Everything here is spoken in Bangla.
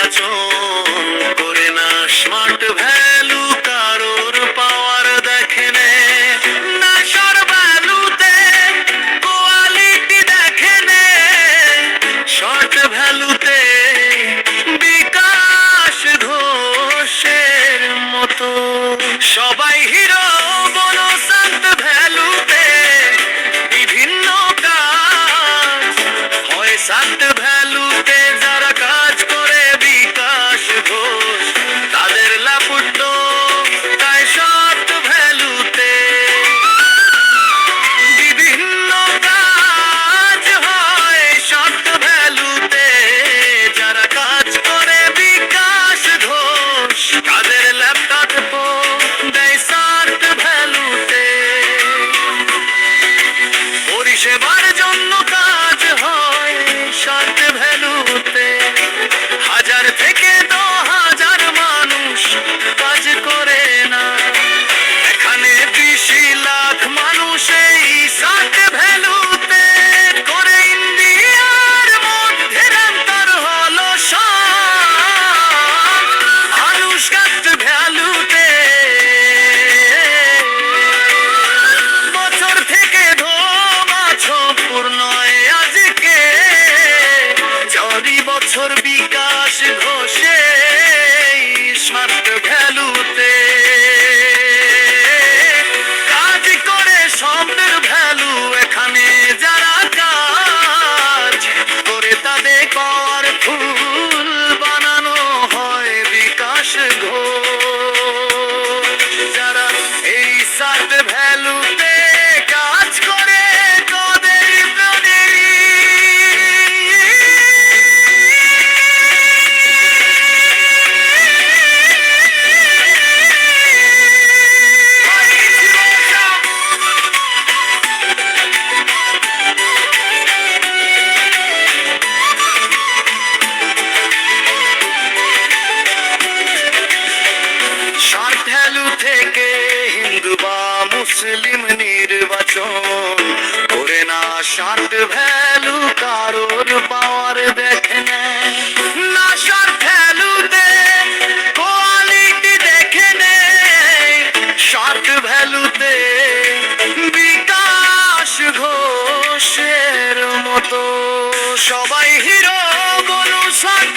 নির্বাচন করে না স্মার্ট ভ্যালু কারোর পাওয়ার দেখেনে না সর ভ্যালুতে কোয়ালিটি দেখেনে শর্ট ভ্যালুতে বিকাশ ঘোষের মতো সবাই হিরো বলো শান্ত ভ্যালুতে বিভিন্ন কাজ হয় শান্ত ভ্যালুতে যারা কাজ করে বিকাশ ঘোষ তাদের লাপুট্য তাই শর্ট ভ্যালুতে বিভিন্ন কাজ হয় শর্ট ভ্যালুতে যারা কাজ করে বিকাশ ঘোষ তাদের ল্যাপটপ দেয় শর্ট ভ্যালুতে পরিষেবার জন্য কাজ হয় শর্ট ভ্যালুতে 1000 থেকে 10,000 মানুষ কাজ করে না এখানে 20 লাখ মানুষ এই শর্ট ভ্যালুতে করে ইন্ডিয়ার মধ্যে রান্তর হলো সব মানুষ শর্ট ভ্যালুতে বছর থেকে ধোমাছ পূর্ণ আজকে 4 বছর বিকাশ ঘোষে স্মার্ট ভ্যালুতে কাজ করে শব্দের ভ্যালু এখানে যারা কাজ করে তাদের পাওয়ারফুল বানানো হয় বিকাশ ঘোষ যারা এই শর্ট ভ্যালুতে কাজ করে তাদের প্রাণের শর্ট ভ্যালু থেকে হিন্দু বা মুসলিম নির্বাচন করে না শর্ট ভ্যালু কারোর পাওয়ার দেখে নেয় না শর্ট ভ্যালুতে কোয়ালিটি দেখে নেয় শর্ট ভ্যালুতে বিকাশ ঘোষের মতো সবাই হিরো বলো শর্ট